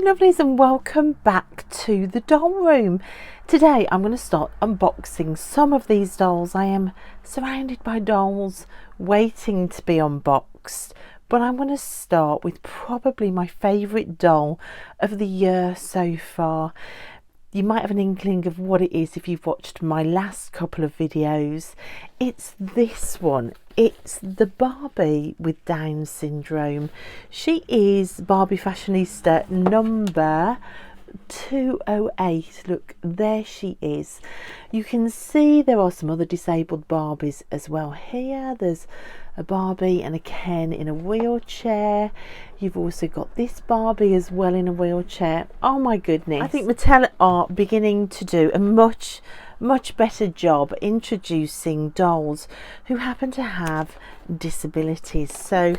lovelies, and welcome back to the doll room. Today I'm going to start unboxing some of these dolls. I am surrounded by dolls waiting to be unboxed, but I'm going to start with probably my favourite doll of the year so far. You might have an inkling of what it is if you've watched my last couple of videos. It's this one. It's the Barbie with Down syndrome. She is Barbie Fashionista number 208. Look, there she is. You can see there are some other disabled Barbies as well here. There's a Barbie and a Ken in a wheelchair. You've also got this Barbie as well in a wheelchair. Oh my goodness. I think Mattel are beginning to do a much better job introducing dolls who happen to have disabilities. So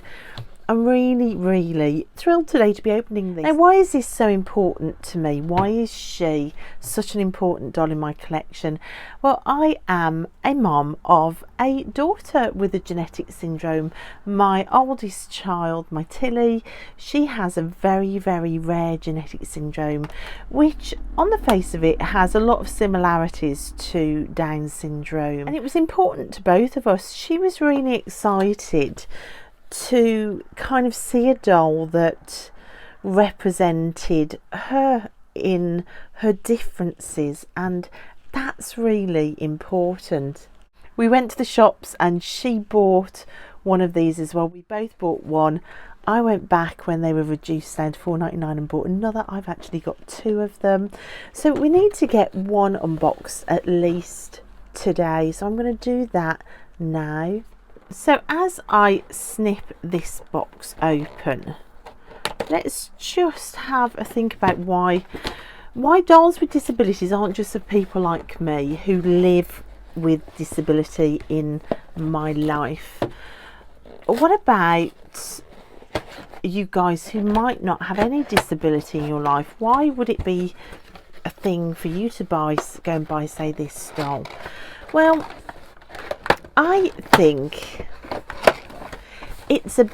I'm really thrilled today to be opening these. Now, why is this so important to me? Why is she such an important doll in my collection? Well, I am a mom of a daughter with a genetic syndrome. My oldest child, my Tilly, she has a very rare genetic syndrome, which on the face of it has a lot of similarities to Down syndrome. And it was important to both of us. She was really excited to kind of see a doll that represented her in her differences, and that's really important. We went to the shops and she bought one of these as well. We both bought one. I went back when they were reduced down to $4.99 and bought another. I've actually got two of them, so we need to get one unboxed at least today, so I'm going to do that now. So as I snip this box open, let's just have a think about why dolls with disabilities aren't just for people like me who live with disability in my life. What about you guys who might not have any disability in your life? Why would it be a thing for you to go and buy, say, this doll? Well, I think it's a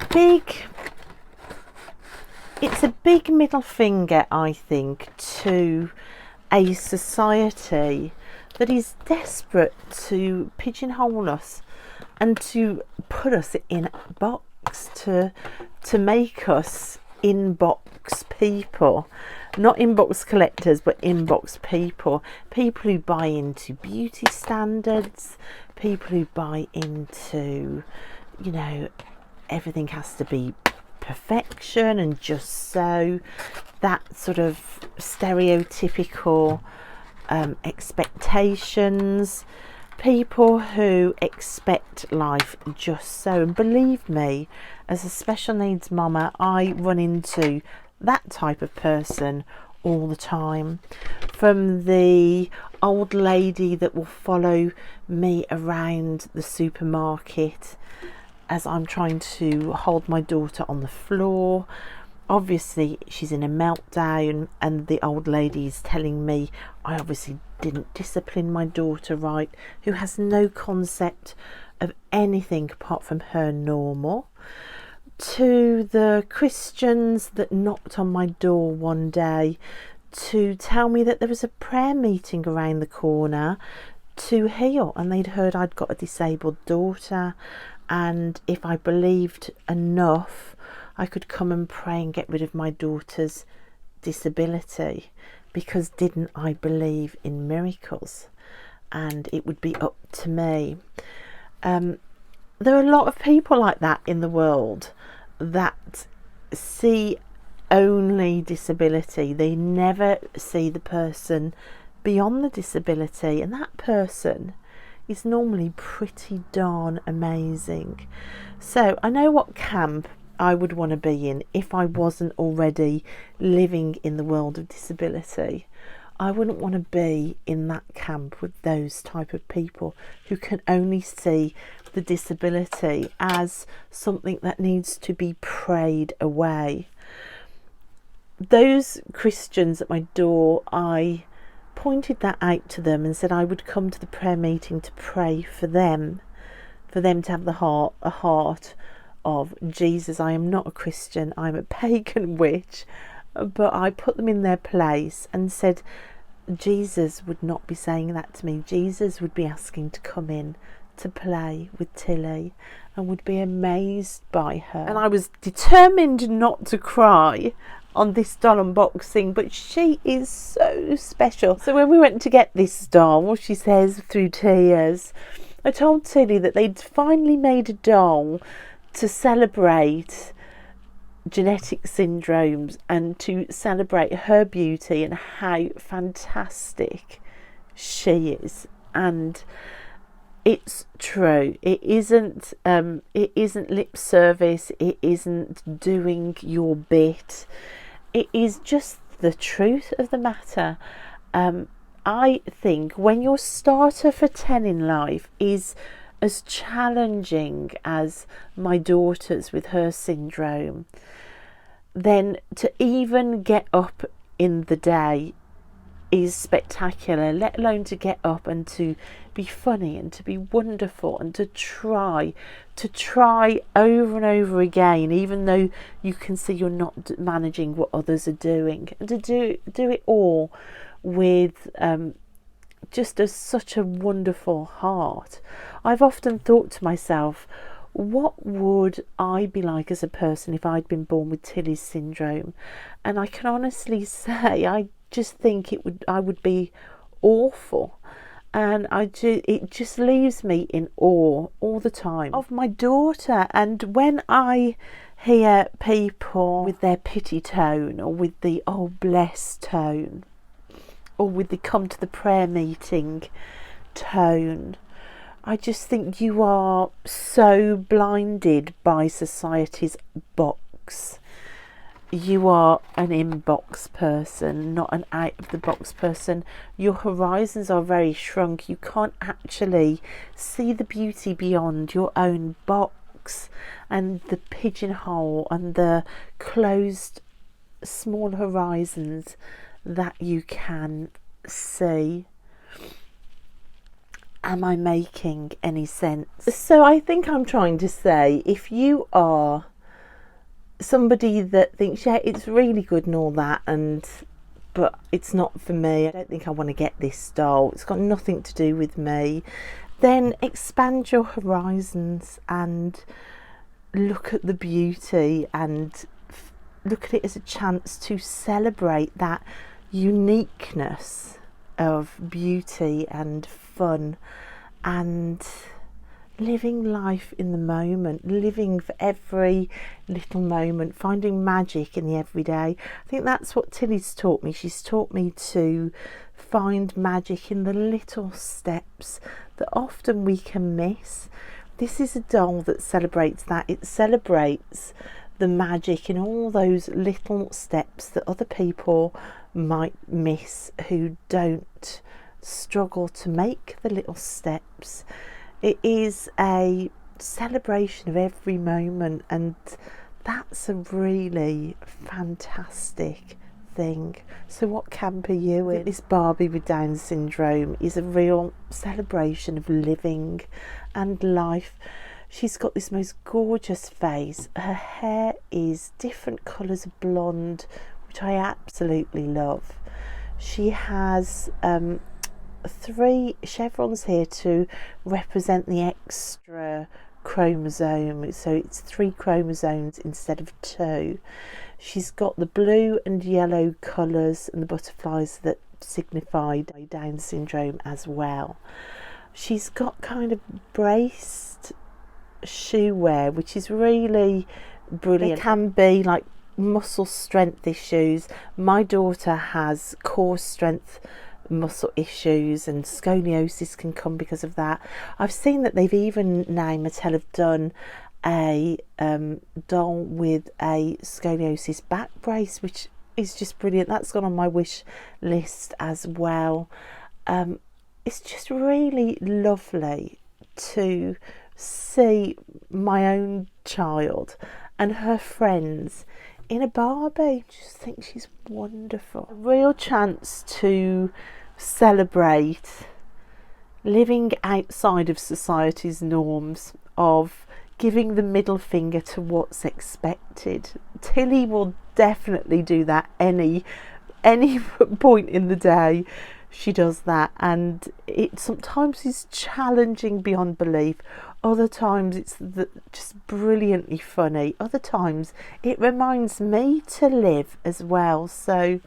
big middle finger, I think, to a society that is desperate to pigeonhole us and to put us in a box, to make us inbox people. Not inbox collectors, but inbox people. People who buy into beauty standards, people who buy into, you know, everything has to be perfection and just so. That sort of stereotypical expectations. People who expect life just so. And believe me, as a special needs mama, I run into that type of person all the time. From the old lady that will follow me around the supermarket as I'm trying to hold my daughter on the floor. Obviously she's in a meltdown and the old lady is telling me I obviously didn't discipline my daughter right, who has no concept of anything apart from her normal. To the Christians that knocked on my door one day to tell me that there was a prayer meeting around the corner to heal, and they'd heard I'd got a disabled daughter, and if I believed enough I could come and pray and get rid of my daughter's disability, because didn't I believe in miracles and it would be up to me. There are a lot of people like that in the world that see only disability. They never see the person beyond the disability, and that person is normally pretty darn amazing. So I know what camp I would want to be in if I wasn't already living in the world of disability. I wouldn't want to be in that camp with those type of people who can only see the disability as something that needs to be prayed away. Those Christians at my door, I pointed that out to them and said I would come to the prayer meeting to pray for them to have a heart of Jesus. I am not a Christian, I'm a pagan witch. but I put them in their place and said Jesus would not be saying that to me. Jesus would be asking to come in to play with Tilly and would be amazed by her. And I was determined not to cry on this doll unboxing, but she is so special. So when we went to get this doll, she says through tears, I told Tilly that they'd finally made a doll to celebrate genetic syndromes and to celebrate her beauty and how fantastic she is. And it's true. It isn't lip service. It isn't doing your bit. It is just the truth of the matter. I think when your starter for 10 in life is as challenging as my daughter's with her syndrome, then to even get up in the day is spectacular, let alone to get up and to be funny and to be wonderful and to try over and over again, even though you can see you're not managing what others are doing, and to do it all with just such a wonderful heart. I've often thought to myself, what would I be like as a person if I'd been born with Tilly's syndrome? And I can honestly say I just think I would be awful. And it just leaves me in awe all the time of my daughter. And when I hear people with their pity tone, or with the oh bless tone, or with the come to the prayer meeting tone, I just think you are so blinded by society's box. You are an in-box person, not an out-of-the-box person. Your horizons are very shrunk. You can't actually see the beauty beyond your own box and the pigeonhole and the closed small horizons that you can see. Am I making any sense? So I think I'm trying to say, if you are somebody that thinks, yeah, it's really good and all that, but it's not for me, I don't think I want to get this doll, it's got nothing to do with me, then expand your horizons and look at the beauty and look at it as a chance to celebrate that uniqueness of beauty and fun and living life in the moment, living for every little moment, finding magic in the everyday. I think that's what Tilly's taught me. She's taught me to find magic in the little steps that often we can miss. This is a doll that celebrates that. It celebrates the magic in all those little steps that other people might miss who don't struggle to make the little steps. It is a celebration of every moment, and that's a really fantastic thing. So what camp are you in? This Barbie with Down syndrome is a real celebration of living and life. She's got this most gorgeous face. Her hair is different colours of blonde, which I absolutely love. She has 3 chevrons here to represent the extra chromosome, so it's 3 chromosomes instead of 2. She's got the blue and yellow colours and the butterflies that signify Down syndrome as well. She's got kind of braced shoe wear, which is really brilliant. It can be like muscle strength issues. My daughter has core strength muscle issues, and scoliosis can come because of that. I've seen that they've even now, Mattel have done a doll with a scoliosis back brace, which is just brilliant. That's gone on my wish list as well. It's just really lovely to see my own child and her friends in a Barbie. I just think she's wonderful. A real chance to celebrate living outside of society's norms of giving the middle finger to what's expected. Tilly will definitely do that any point in the day. She does that, and it sometimes is challenging beyond belief. Other times it's just brilliantly funny. Other times it reminds me to live as well. So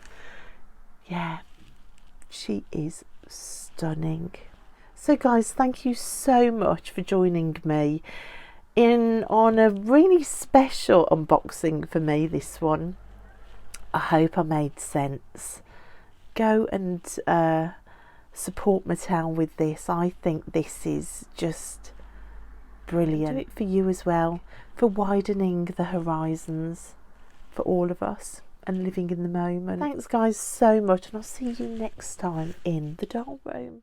yeah, she is stunning. So guys, thank you so much for joining me on a really special unboxing for me, this one. I hope I made sense. Go and support Mattel with this. I think this is just brilliant. Do it for you as well, for widening the horizons for all of us and living in the moment. Thanks guys so much, and I'll see you next time in the doll room.